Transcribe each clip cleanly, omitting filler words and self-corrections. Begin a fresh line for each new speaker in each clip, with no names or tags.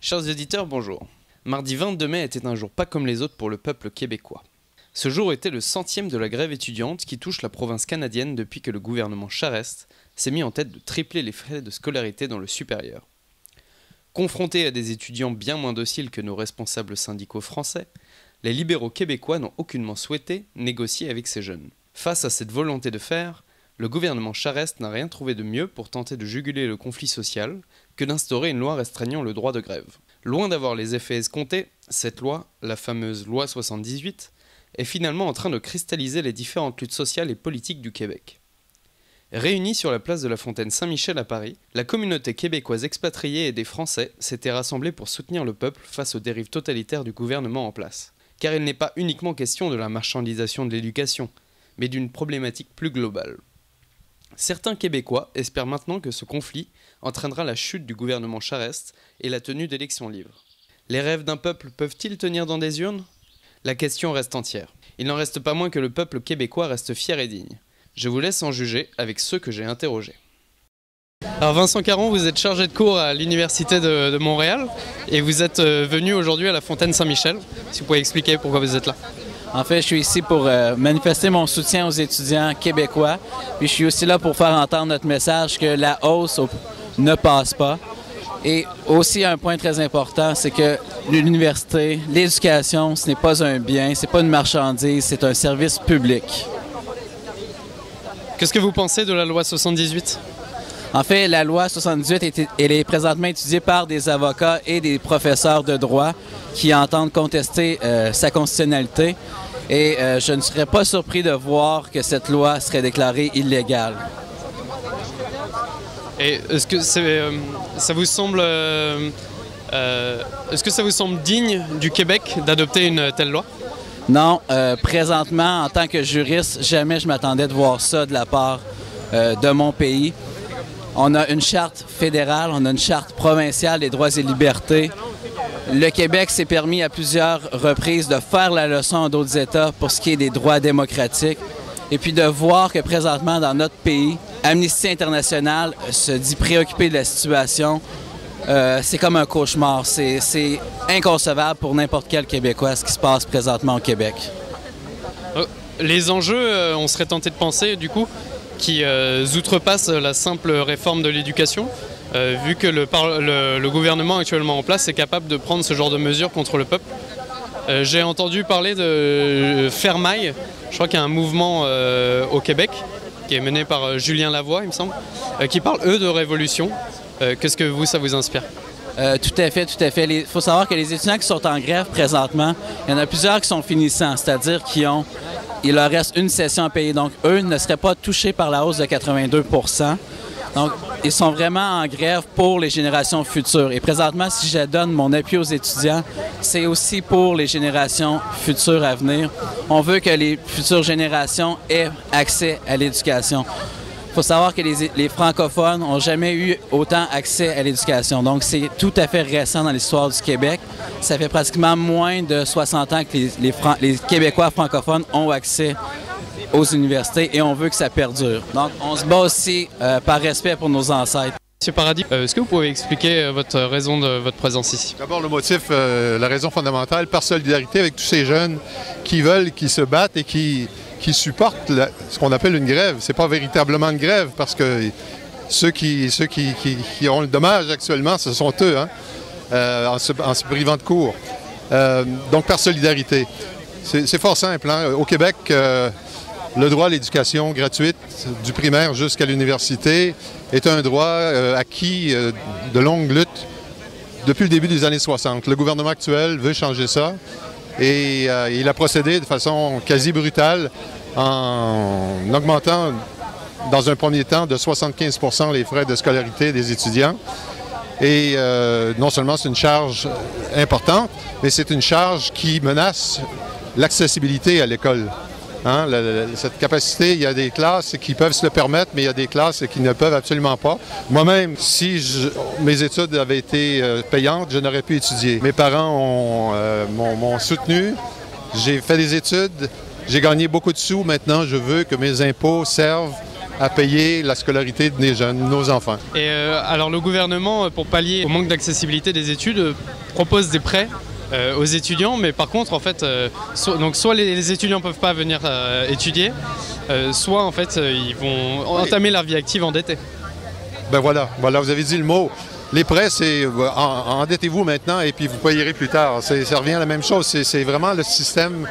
Chers auditeurs, bonjour. Mardi 22 mai était un jour pas comme les autres pour le peuple québécois. Ce jour était le 100e de la grève étudiante qui touche la province canadienne depuis que le gouvernement Charest s'est mis en tête de tripler les frais de scolarité dans le supérieur. Confrontés à des étudiants bien moins dociles que nos responsables syndicaux français, les libéraux québécois n'ont aucunement souhaité négocier avec ces jeunes. Face à cette volonté de faire, le gouvernement Charest n'a rien trouvé de mieux pour tenter de juguler le conflit social que d'instaurer une loi restreignant le droit de grève. Loin d'avoir les effets escomptés, cette loi, la fameuse loi 78, est finalement en train de cristalliser les différentes luttes sociales et politiques du Québec. Réunie sur la place de la Fontaine Saint-Michel à Paris, la communauté québécoise expatriée et des Français s'était rassemblée pour soutenir le peuple face aux dérives totalitaires du gouvernement en place. Car il n'est pas uniquement question de la marchandisation de l'éducation, mais d'une problématique plus globale. Certains Québécois espèrent maintenant que ce conflit entraînera la chute du gouvernement Charest et la tenue d'élections libres. Les rêves d'un peuple peuvent-ils tenir dans des urnes ? La question reste entière. Il n'en reste pas moins que le peuple québécois reste fier et digne. Je vous laisse en juger avec ceux que j'ai interrogés. Alors Vincent Caron, vous êtes chargé de cours à l'Université de Montréal et vous êtes venu aujourd'hui à la Fontaine Saint-Michel. Si vous pouvez expliquer pourquoi vous êtes là.
En fait, je suis ici pour manifester mon soutien aux étudiants québécois. Puis je suis aussi là pour faire entendre notre message que la hausse ne passe pas. Et aussi un point très important, c'est que l'université, l'éducation, ce n'est pas un bien, ce n'est pas une marchandise, c'est un service public.
Qu'est-ce que vous pensez de la loi 78?
En fait, la loi 78 elle est présentement étudiée par des avocats et des professeurs de droit qui entendent contester sa constitutionnalité. Et je ne serais pas surpris de voir que cette loi serait déclarée illégale.
Et est-ce que ça vous semble, digne du Québec d'adopter une telle loi?
Non, présentement, en tant que juriste, jamais je m'attendais de voir ça de la part de mon pays. On a une charte fédérale, on a une charte provinciale des droits et libertés. Le Québec s'est permis à plusieurs reprises de faire la leçon à d'autres États pour ce qui est des droits démocratiques. Et puis de voir que présentement dans notre pays, Amnesty International se dit préoccupé de la situation, c'est comme un cauchemar. C'est inconcevable pour n'importe quel Québécois ce qui se passe présentement au Québec.
Les enjeux, on serait tenté de penser du coup, qui outrepassent la simple réforme de l'éducation, vu que le gouvernement actuellement en place est capable de prendre ce genre de mesures contre le peuple. J'ai entendu parler de Fermaille, je crois qu'il y a un mouvement au Québec, qui est mené par Julien Lavoie, il me semble, qui parle, eux, de révolution. Qu'est-ce que ça vous inspire?
Tout à fait, tout à fait. Il faut savoir que les étudiants qui sont en grève présentement, il y en a plusieurs qui sont finissants, c'est-à-dire il leur reste une session à payer. Donc, eux ne seraient pas touchés par la hausse de 82 %. Donc, ils sont vraiment en grève pour les générations futures. Et présentement, si je donne mon appui aux étudiants, c'est aussi pour les générations futures à venir. On veut que les futures générations aient accès à l'éducation. Il faut savoir que les francophones n'ont jamais eu autant accès à l'éducation. Donc, c'est tout à fait récent dans l'histoire du Québec. Ça fait pratiquement moins de 60 ans que les Québécois francophones ont accès aux universités et on veut que ça perdure. Donc, on se bat aussi par respect pour nos ancêtres.
Monsieur Paradis, est-ce que vous pouvez expliquer votre raison de votre présence ici?
D'abord, le motif, la raison fondamentale, par solidarité avec tous ces jeunes qui veulent, qui se battent et qui supportent ce qu'on appelle une grève. C'est pas véritablement une grève parce que ceux qui ont le dommage actuellement, ce sont eux, hein, en se privant de cours. Donc, par solidarité. C'est fort simple, hein. Au Québec, le droit à l'éducation gratuite, du primaire jusqu'à l'université, est un droit acquis de longue lutte depuis le début des années 60. Le gouvernement actuel veut changer ça et il a procédé de façon quasi brutale en augmentant dans un premier temps de 75 % les frais de scolarité des étudiants. Et non seulement c'est une charge importante, mais c'est une charge qui menace l'accessibilité à l'école. Hein, cette capacité, il y a des classes qui peuvent se le permettre, mais il y a des classes qui ne peuvent absolument pas. Moi-même, si mes études avaient été payantes, je n'aurais pu étudier. Mes parents m'ont soutenu, j'ai fait des études j'ai gagné beaucoup de sous. Maintenant, je veux que mes impôts servent à payer la scolarité des jeunes, nos enfants.
Et alors le gouvernement, pour pallier au manque d'accessibilité des études, propose des prêts aux étudiants, mais par contre, en fait, soit les étudiants ne peuvent pas venir étudier, soit en fait, ils vont entamer leur vie active endettée.
Ben voilà, vous avez dit le mot. Les prêts, c'est endettez-vous maintenant et puis vous payerez plus tard. Ça revient à la même chose. C'est vraiment le système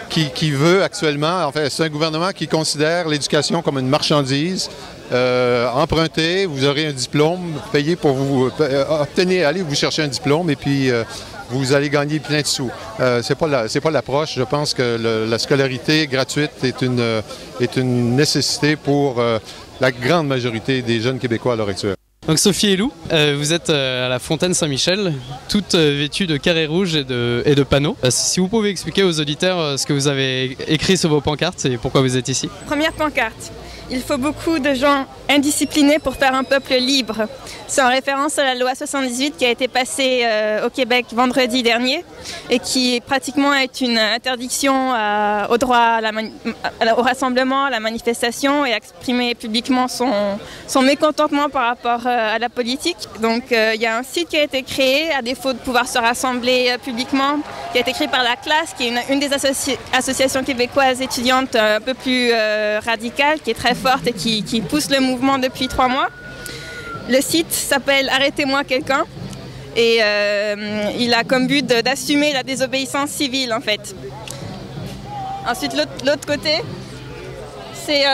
qui veut actuellement, en fait, c'est un gouvernement qui considère l'éducation comme une marchandise. Empruntez, vous aurez un diplôme, payez pour vous obtenir, allez vous chercher un diplôme et puis vous allez gagner plein de sous. C'est pas l'approche. Je pense que la scolarité gratuite est une nécessité pour la grande majorité des jeunes Québécois à l'heure actuelle.
Donc Sophie et Lou, vous êtes à la Fontaine Saint-Michel, toutes vêtues de carrés rouges et de panneaux. Si vous pouvez expliquer aux auditeurs ce que vous avez écrit sur vos pancartes et pourquoi vous êtes ici.
Première pancarte. Il faut beaucoup de gens indisciplinés pour faire un peuple libre. C'est en référence à la loi 78 qui a été passée au Québec vendredi dernier et qui pratiquement est une interdiction au droit au rassemblement, à la manifestation et à exprimer publiquement son mécontentement par rapport à la politique. Donc il y a un site qui a été créé à défaut de pouvoir se rassembler publiquement, qui a été créé par la classe, qui est une des associations québécoises étudiantes un peu plus radicales, qui est très forte et qui pousse le mouvement depuis 3 mois. Le site s'appelle Arrêtez-moi quelqu'un et il a comme but d'assumer la désobéissance civile en fait. Ensuite l'autre côté, c'est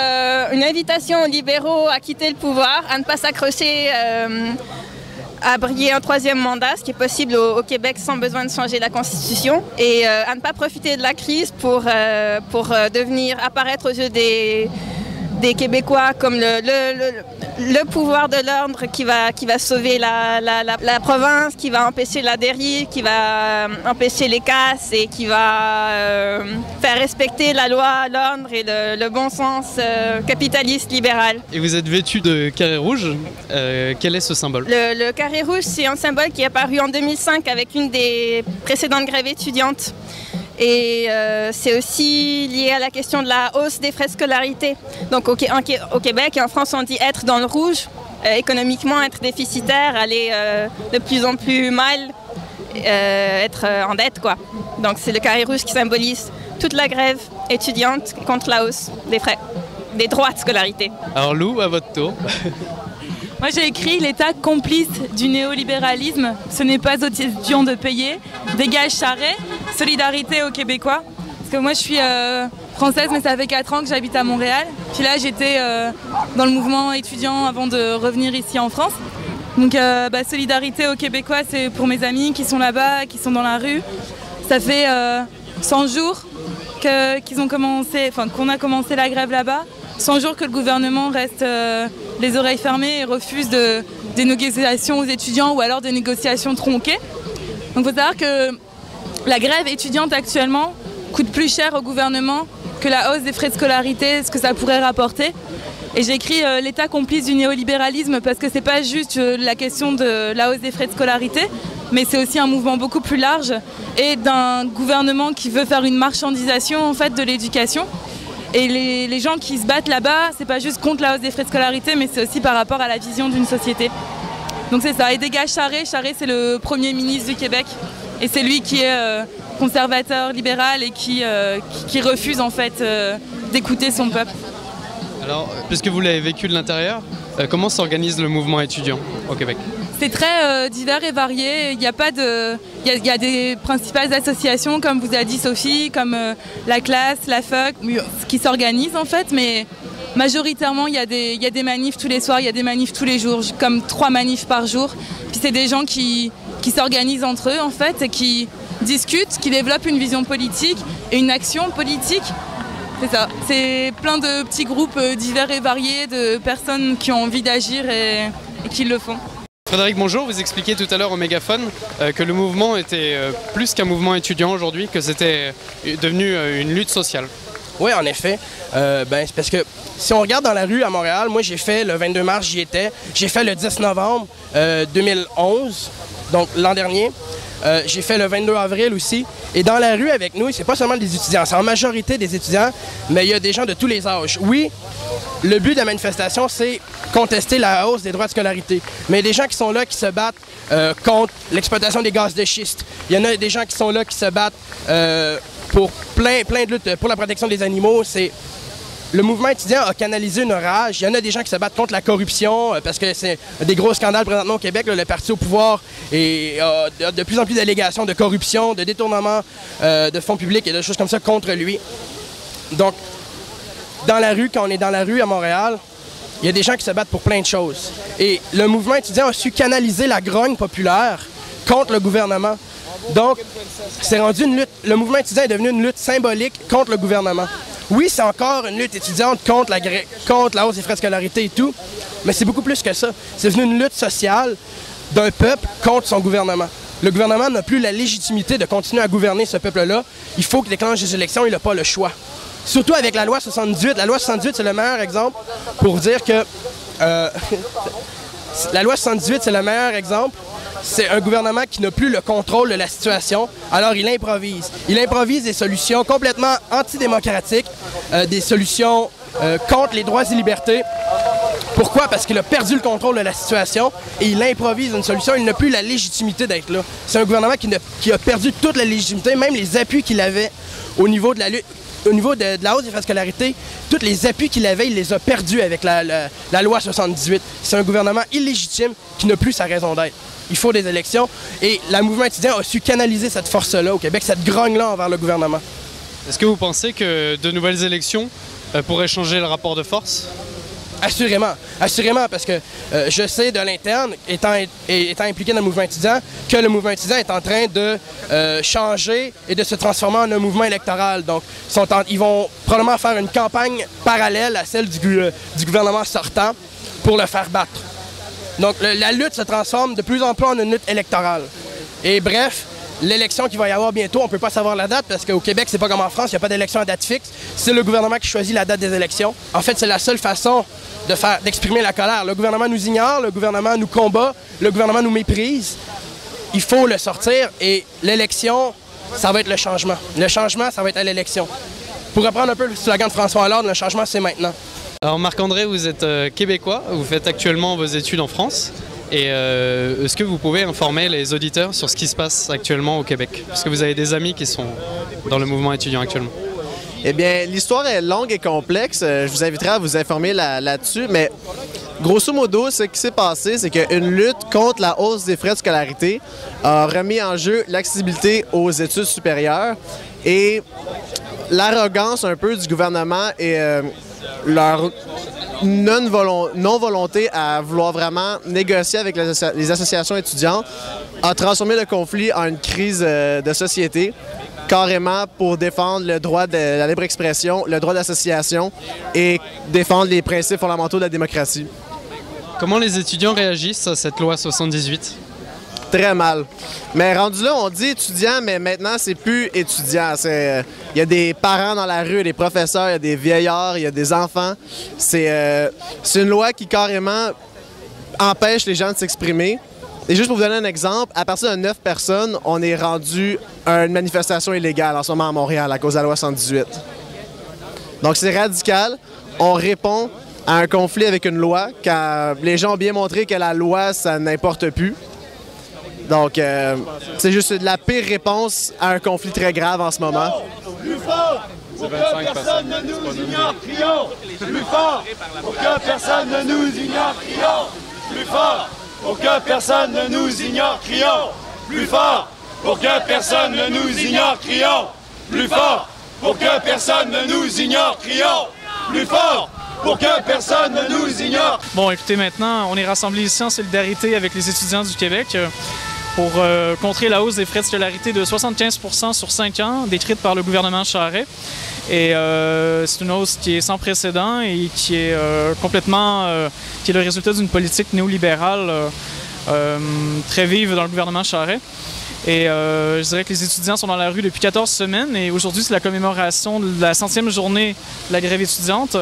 une invitation aux libéraux à quitter le pouvoir, à ne pas s'accrocher à briguer un 3e mandat, ce qui est possible au Québec sans besoin de changer la Constitution, et à ne pas profiter de la crise pour devenir apparaître aux yeux des Québécois comme le pouvoir de l'ordre qui va sauver la province, qui va empêcher la dérive, qui va empêcher les casses et qui va faire respecter la loi, l'ordre et le bon sens capitaliste libéral.
Et vous êtes vêtus de carrés rouges. Quel est ce symbole?
Le carré rouge, c'est un symbole qui est apparu en 2005 avec une des précédentes grèves étudiantes. Et c'est aussi lié à la question de la hausse des frais de scolarité. Donc au Québec et en France, on dit être dans le rouge, économiquement être déficitaire, aller de plus en plus mal, être en dette, quoi. Donc c'est le carré rouge qui symbolise toute la grève étudiante contre la hausse des frais, des droits de scolarité.
Alors Lou, à votre tour.
Moi j'ai écrit l'État complice du néolibéralisme, ce n'est pas aux étudiants de payer, dégage Charest, solidarité aux Québécois. Parce que moi je suis française mais ça fait 4 ans que j'habite à Montréal. Puis là j'étais dans le mouvement étudiant avant de revenir ici en France. Donc solidarité aux Québécois, c'est pour mes amis qui sont là-bas, qui sont dans la rue. Ça fait 100 jours qu'on a commencé la grève là-bas. 100 jours que le gouvernement reste les oreilles fermées et refuse des négociations aux étudiants ou alors des négociations tronquées. Donc il faut savoir que la grève étudiante actuellement coûte plus cher au gouvernement que la hausse des frais de scolarité, ce que ça pourrait rapporter. Et j'ai écrit l'État complice du néolibéralisme parce que c'est pas juste la question de la hausse des frais de scolarité, mais c'est aussi un mouvement beaucoup plus large et d'un gouvernement qui veut faire une marchandisation en fait de l'éducation. Et les gens qui se battent là-bas, c'est pas juste contre la hausse des frais de scolarité, mais c'est aussi par rapport à la vision d'une société. Donc c'est ça. Et dégage Charest. Charest, c'est le premier ministre du Québec. Et c'est lui qui est conservateur, libéral et qui refuse en fait d'écouter son peuple.
Alors, puisque vous l'avez vécu de l'intérieur, comment s'organise le mouvement étudiant au Québec?
C'est très divers et varié. Il y a des principales associations, comme vous a dit Sophie, comme la classe, la FUC, qui s'organisent en fait, mais majoritairement il y a des manifs tous les soirs, il y a des manifs tous les jours, comme 3 manifs par jour. Puis c'est des gens qui s'organisent entre eux en fait, et qui discutent, qui développent une vision politique et une action politique. C'est ça. C'est plein de petits groupes divers et variés de personnes qui ont envie d'agir et qui le font.
Frédéric, bonjour. Vous expliquiez tout à l'heure au mégaphone que le mouvement était plus qu'un mouvement étudiant aujourd'hui, que c'était devenu une lutte sociale.
Oui, en effet. C'est parce que si on regarde dans la rue à Montréal, moi j'ai fait le 22 mars, j'y étais. J'ai fait le 10 novembre 2011, donc l'an dernier. J'ai fait le 22 avril aussi. Et dans la rue avec nous, c'est pas seulement des étudiants, c'est en majorité des étudiants, mais il y a des gens de tous les âges. Oui, le but de la manifestation, c'est contester la hausse des droits de scolarité. Mais il y a des gens qui sont là qui se battent contre l'exploitation des gaz de schiste. Il y en a des gens qui sont là qui se battent pour plein de luttes pour la protection des animaux. Le mouvement étudiant a canalisé une rage. Il y en a des gens qui se battent contre la corruption parce que c'est des gros scandales présentement au Québec. Là, le parti au pouvoir a de plus en plus d'allégations de corruption, de détournement de fonds publics et de choses comme ça contre lui. Donc, dans la rue, quand on est dans la rue à Montréal, il y a des gens qui se battent pour plein de choses. Et le mouvement étudiant a su canaliser la grogne populaire contre le gouvernement. Donc, c'est rendu une lutte. Le mouvement étudiant est devenu une lutte symbolique contre le gouvernement. Oui, c'est encore une lutte étudiante contre la hausse des frais de scolarité et tout, mais c'est beaucoup plus que ça. C'est devenu une lutte sociale d'un peuple contre son gouvernement. Le gouvernement n'a plus la légitimité de continuer à gouverner ce peuple-là. Il faut qu'il déclenche des élections, il n'a pas le choix. Surtout avec la loi 78. La loi 78, c'est le meilleur exemple pour dire que... la loi 78, c'est le meilleur exemple. C'est un gouvernement qui n'a plus le contrôle de la situation, alors il improvise. Il improvise des solutions complètement antidémocratiques, des solutions contre les droits et libertés. Pourquoi? Parce qu'il a perdu le contrôle de la situation et il improvise une solution. Il n'a plus la légitimité d'être là. C'est un gouvernement qui a perdu toute la légitimité, même les appuis qu'il avait au niveau de la lutte. Au niveau de la hausse des frais de scolarité, tous les appuis qu'il avait, il les a perdus avec la loi 78. C'est un gouvernement illégitime qui n'a plus sa raison d'être. Il faut des élections et le mouvement étudiant a su canaliser cette force-là au Québec, cette grogne-là envers le gouvernement.
Est-ce que vous pensez que de nouvelles élections pourraient changer le rapport de force?
Assurément, assurément, parce que je sais de l'interne, étant impliqué dans le mouvement étudiant, que le mouvement étudiant est en train de changer et de se transformer en un mouvement électoral. Donc, ils vont probablement faire une campagne parallèle à celle du gouvernement sortant pour le faire battre. Donc, la lutte se transforme de plus en plus en une lutte électorale. Et bref, l'élection qu'il va y avoir bientôt, on ne peut pas savoir la date parce qu'au Québec, c'est pas comme en France, il n'y a pas d'élection à date fixe. C'est le gouvernement qui choisit la date des élections. En fait, c'est la seule façon d'exprimer la colère. Le gouvernement nous ignore, le gouvernement nous combat, le gouvernement nous méprise. Il faut le sortir et l'élection, ça va être le changement. Le changement, ça va être à l'élection. Pour reprendre un peu le slogan de François Hollande, le changement, c'est maintenant.
Alors Marc-André, vous êtes québécois, vous faites actuellement vos études en France. Et est-ce que vous pouvez informer les auditeurs sur ce qui se passe actuellement au Québec? Parce que vous avez des amis qui sont dans le mouvement étudiant actuellement.
Eh bien, l'histoire est longue et complexe. Je vous inviterai à vous informer là-dessus. Mais grosso modo, ce qui s'est passé, c'est qu'une lutte contre la hausse des frais de scolarité a remis en jeu l'accessibilité aux études supérieures et l'arrogance un peu du gouvernement et leur non-volonté à vouloir vraiment négocier avec les associations étudiantes a transformé le conflit en une crise de société, carrément pour défendre le droit de la libre expression, le droit d'association et défendre les principes fondamentaux de la démocratie.
Comment les étudiants réagissent à cette loi 78?
Très mal. Mais rendu là, on dit étudiant, mais maintenant, c'est plus étudiant. Il y a des parents dans la rue, des professeurs, il y a des vieillards, il y a des enfants. C'est une loi qui carrément empêche les gens de s'exprimer. Et juste pour vous donner un exemple, à partir de 9 personnes, on est rendu à une manifestation illégale en ce moment à Montréal à cause de la loi 118. Donc c'est radical. On répond à un conflit avec une loi quand les gens ont bien montré que la loi, ça n'importe plus. Donc, c'est juste la pire réponse à un conflit très grave en ce moment.
Plus fort pour que personne ne nous ignore, crions! Plus fort pour que personne ne nous ignore, crions! Plus fort pour que personne ne nous ignore, crions! Plus fort pour que personne ne nous ignore, crions! Plus fort pour que personne ne nous ignore, crions! Plus fort pour que personne ne nous ignore!
Bon, écoutez, maintenant, on est rassemblés ici en solidarité avec les étudiants du Québec pour contrer la hausse des frais de scolarité de 75 % sur 5 ans, décrite par le gouvernement Charest. Et c'est une hausse qui est sans précédent et qui est qui est le résultat d'une politique néolibérale très vive dans le gouvernement Charest. Et je dirais que les étudiants sont dans la rue depuis 14 semaines et aujourd'hui, c'est la commémoration de la 100e journée de la grève étudiante.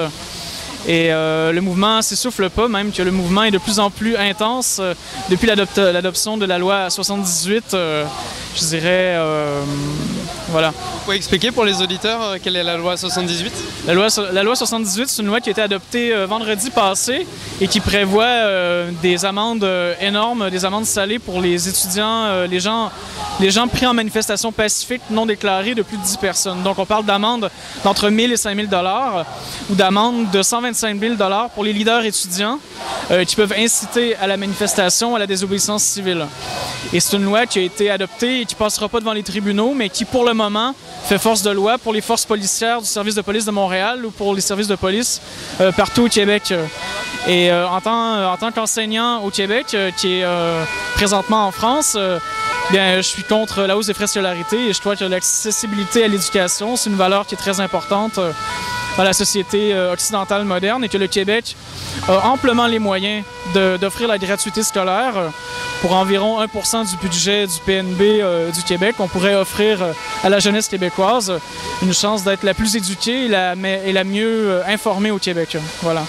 Et le mouvement s'essouffle pas, même que le mouvement est de plus en plus intense depuis l'adoption de la loi 78, je dirais, voilà.
Vous pouvez expliquer pour les auditeurs quelle est la loi 78?
La loi 78, c'est une loi qui a été adoptée vendredi passé et qui prévoit des amendes énormes, des amendes salées pour les étudiants, les gens pris en manifestation pacifique non déclarée de plus de 10 personnes. Donc on parle d'amendes d'entre 1 000 et 5 000 $ ou d'amendes de 125 000 $ pour les leaders étudiants qui peuvent inciter à la manifestation, à la désobéissance civile. Et c'est une loi qui a été adoptée et qui ne passera pas devant les tribunaux, mais qui pour le moment fait force de loi pour les forces policières du service de police de Montréal ou pour les services de police partout au Québec. Et en tant qu'enseignant au Québec, qui est présentement en France, bien, je suis contre la hausse des frais de scolarité et je crois que l'accessibilité à l'éducation, c'est une valeur qui est très importante dans la société occidentale moderne et que le Québec a amplement les moyens d'offrir la gratuité scolaire. Pour environ 1% du budget du PNB du Québec, on pourrait offrir à la jeunesse québécoise une chance d'être la plus éduquée et la mieux informée au Québec. Voilà.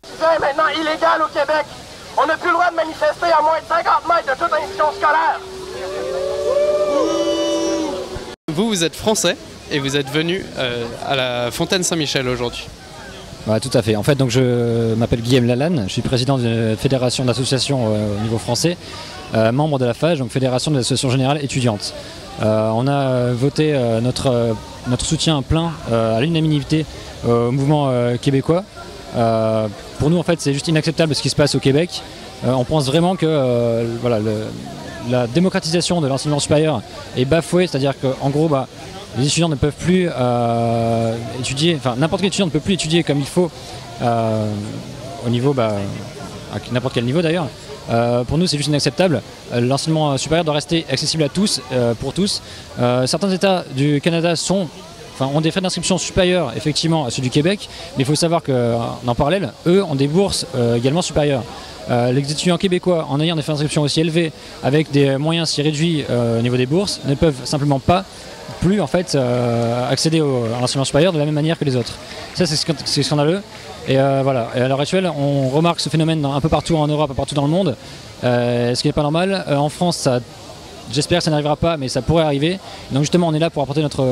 C'est maintenant illégal au Québec. On n'a plus le droit de manifester à moins de 50 mètres de toute institution scolaire.
Vous êtes français et vous êtes venu à la Fontaine Saint-Michel aujourd'hui.
Ouais, tout à fait. En fait, donc, je m'appelle Guillaume Lalanne, je suis président d'une fédération d'associations au niveau français, membre de la FAGE, donc Fédération des associations générales étudiantes. On a voté notre soutien plein à l'unanimité au mouvement québécois. Pour nous, en fait, c'est juste inacceptable ce qui se passe au Québec. On pense vraiment que voilà, la démocratisation de l'enseignement supérieur est bafouée, c'est-à-dire qu'en gros, les étudiants ne peuvent plus étudier, enfin n'importe quel étudiant ne peut plus étudier comme il faut au niveau, à n'importe quel niveau d'ailleurs. Pour nous, c'est juste inacceptable. L'enseignement supérieur doit rester accessible à tous, pour tous. Certains États du Canada ont des frais d'inscription supérieurs effectivement à ceux du Québec, mais il faut savoir qu'en parallèle, eux ont des bourses également supérieures. Les étudiants québécois, en ayant des frais d'inscription aussi élevés, avec des moyens si réduits au niveau des bourses, ne peuvent simplement pas plus en fait accéder à l'enseignement supérieur de la même manière que les autres. Ça, c'est scandaleux. Et voilà. Et à l'heure actuelle, on remarque ce phénomène un peu partout en Europe, un peu partout dans le monde, ce qui n'est pas normal. En France, j'espère que ça n'arrivera pas, mais ça pourrait arriver. Donc justement, on est là pour apporter notre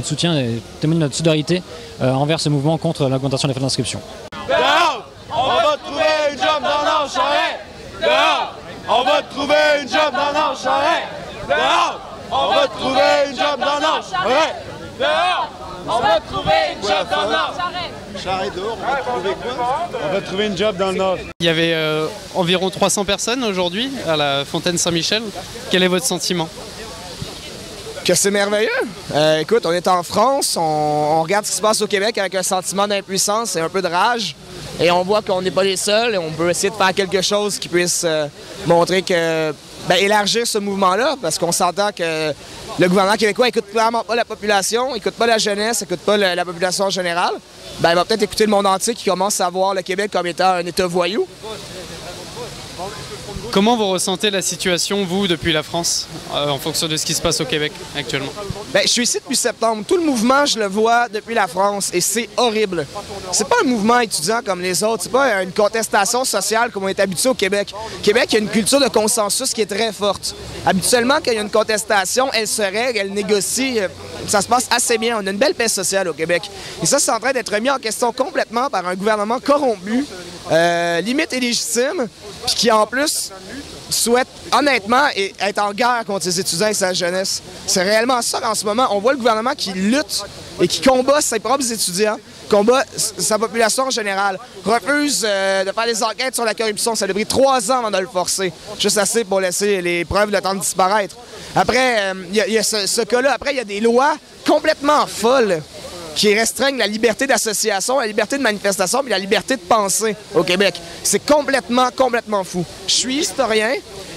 soutien et témoigner notre solidarité envers ce mouvement contre l'augmentation des frais d'inscription.
Dehors, on va trouver une job dans nos charrettes. Dehors, on va trouver une job dans nos charrettes. Dehors, on va trouver une job dans nos charrettes. Dehors, on va trouver une job dans nos charrettes. Charrette dehors, on va trouver quoi? On va trouver une job dans le Nord.
Il y avait environ 300 personnes aujourd'hui à la Fontaine Saint-Michel. Quel est votre sentiment?
Que c'est merveilleux. Écoute, on est en France, on regarde ce qui se passe au Québec avec un sentiment d'impuissance et un peu de rage. Et on voit qu'on n'est pas les seuls et on peut essayer de faire quelque chose qui puisse montrer que... élargir ce mouvement-là, parce qu'on s'entend que le gouvernement québécois n'écoute clairement pas la population, n'écoute pas la jeunesse, n'écoute pas la population en général. Il va peut-être écouter le monde entier qui commence à voir le Québec comme étant un État voyou.
Comment vous ressentez la situation, vous, depuis la France, en fonction de ce qui se passe au Québec actuellement?
Je suis ici depuis septembre. Tout le mouvement, je le vois depuis la France et c'est horrible. C'est pas un mouvement étudiant comme les autres. C'est pas une contestation sociale comme on est habitué au Québec. Au Québec, il y a une culture de consensus qui est très forte. Habituellement, quand il y a une contestation, elle se règle, elle négocie. Ça se passe assez bien. On a une belle paix sociale au Québec. Et ça, c'est en train d'être remis en question complètement par un gouvernement corrompu, limite illégitime, puis qui en plus souhaite honnêtement être en guerre contre ses étudiants et sa jeunesse. C'est réellement ça en ce moment. On voit le gouvernement qui lutte et qui combat ses propres étudiants, combat sa population en général, refuse de faire des enquêtes sur la corruption. Ça a pris 3 ans avant de le forcer, juste assez pour laisser les preuves le temps de disparaître. Après, il y a ce cas-là. Après, il y a des lois complètement folles qui restreignent la liberté d'association, la liberté de manifestation et la liberté de penser au Québec. C'est complètement fou. Je suis historien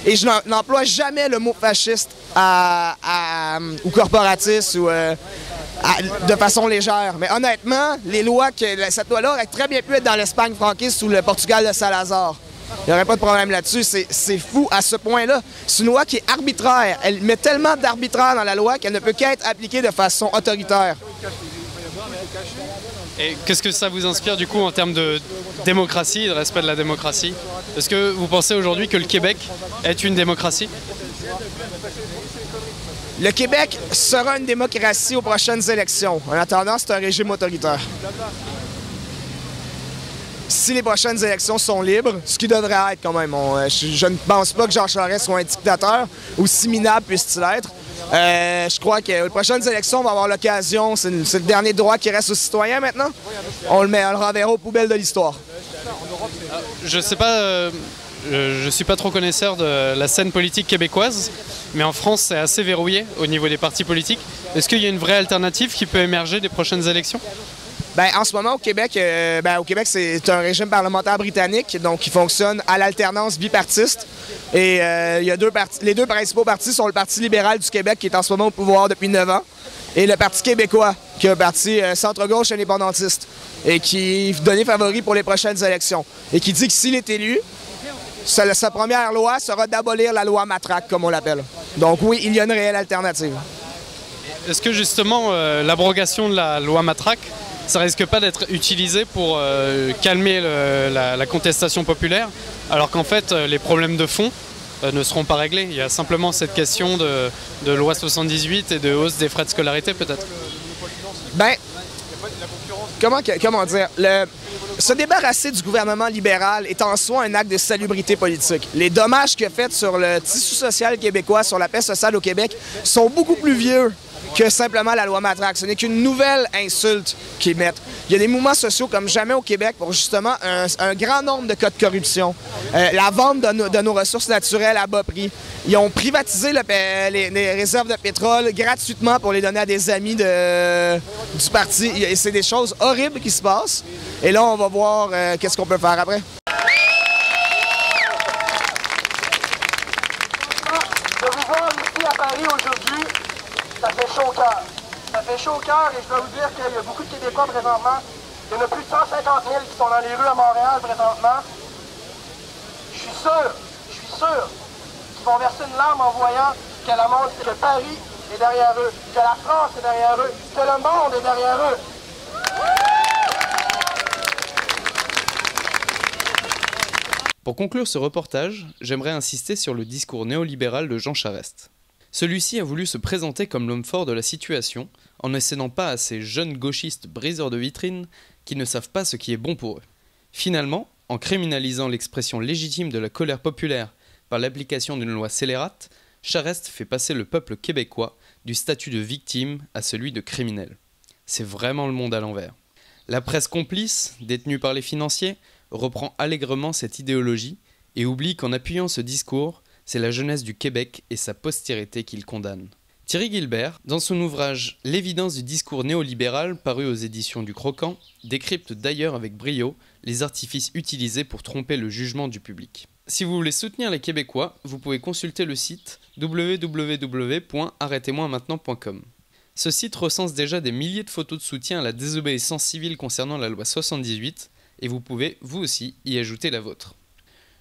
et je n'emploie jamais le mot fasciste ou corporatiste ou de façon légère. Mais honnêtement, cette loi-là aurait très bien pu être dans l'Espagne franquiste ou le Portugal de Salazar. Il n'y aurait pas de problème là-dessus. C'est fou à ce point-là. C'est une loi qui est arbitraire. Elle met tellement d'arbitraire dans la loi qu'elle ne peut qu'être appliquée de façon autoritaire.
Et qu'est-ce que ça vous inspire du coup en termes de démocratie, de respect de la démocratie? Est-ce que vous pensez aujourd'hui que le Québec est une démocratie?
Le Québec sera une démocratie aux prochaines élections. En attendant, c'est un régime autoritaire. Si les prochaines élections sont libres, ce qui devrait être quand même, je ne pense pas que Jean Charest soit un dictateur, aussi minable puisse-t-il être. Je crois que les prochaines élections, on va avoir l'occasion, c'est le dernier droit qui reste aux citoyens maintenant. On le renverra aux poubelles de l'histoire.
Je sais pas, je suis pas trop connaisseur de la scène politique québécoise, mais en France c'est assez verrouillé au niveau des partis politiques. Est-ce qu'il y a une vraie alternative qui peut émerger des prochaines élections?
Ben, en ce moment, au Québec, c'est un régime parlementaire britannique, donc qui fonctionne à l'alternance bipartiste. Et il y a les deux principaux partis sont le Parti libéral du Québec, qui est en ce moment au pouvoir depuis 9 ans, et le Parti québécois, qui est un parti centre-gauche indépendantiste, et qui est donné favori pour les prochaines élections. Et qui dit que s'il est élu, sa première loi sera d'abolir la loi matraque, comme on l'appelle. Donc oui, il y a une réelle alternative.
Est-ce que justement, l'abrogation de la loi matraque, ça risque pas d'être utilisé pour calmer la contestation populaire, alors qu'en fait les problèmes de fond ne seront pas réglés. Il y a simplement cette question de loi 78 et de hausse des frais de scolarité peut-être.
Ben, comment dire, se débarrasser du gouvernement libéral est en soi un acte de salubrité politique. Les dommages qu'il a fait sur le tissu social québécois, sur la paix sociale au Québec, sont beaucoup plus vieux que simplement la loi matraque. Ce n'est qu'une nouvelle insulte qu'ils mettent. Il y a des mouvements sociaux comme jamais au Québec pour justement un grand nombre de cas de corruption. La vente de nos ressources naturelles à bas prix. Ils ont privatisé les réserves de pétrole gratuitement pour les donner à des amis du parti. Et c'est des choses horribles qui se passent. Et là, on va voir qu'est-ce qu'on peut faire après.
De vous voir ici à Paris aujourd'hui, ça fait chaud au cœur. Ça fait chaud au cœur et je dois vous dire qu'il y a beaucoup de Québécois présentement. Il y en a plus de 150 000 qui sont dans les rues à Montréal présentement. Je suis sûr qu'ils vont verser une larme en voyant que Paris est derrière eux, que la France est derrière eux, que le monde est derrière eux.
Pour conclure ce reportage, j'aimerais insister sur le discours néolibéral de Jean Charest. Celui-ci a voulu se présenter comme l'homme fort de la situation, en ne cédant pas à ces jeunes gauchistes briseurs de vitrines qui ne savent pas ce qui est bon pour eux. Finalement, en criminalisant l'expression légitime de la colère populaire par l'application d'une loi scélérate, Charest fait passer le peuple québécois du statut de victime à celui de criminel. C'est vraiment le monde à l'envers. La presse complice, détenue par les financiers, reprend allègrement cette idéologie et oublie qu'en appuyant ce discours, c'est la jeunesse du Québec et sa postérité qu'il condamne. Thierry Gilbert, dans son ouvrage « L'évidence du discours néolibéral » paru aux éditions du Croquant, décrypte d'ailleurs avec brio les artifices utilisés pour tromper le jugement du public. Si vous voulez soutenir les Québécois, vous pouvez consulter le site www.arrêtez-moi-maintenant.com. Ce site recense déjà des milliers de photos de soutien à la désobéissance civile concernant la loi 78, et vous pouvez, vous aussi, y ajouter la vôtre.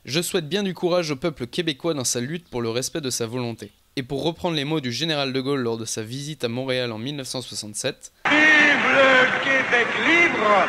Je souhaite bien du courage au peuple québécois dans sa lutte pour le respect de sa volonté. Et pour reprendre les mots du général de Gaulle lors de sa visite à Montréal en 1967,
Vive le Québec libre!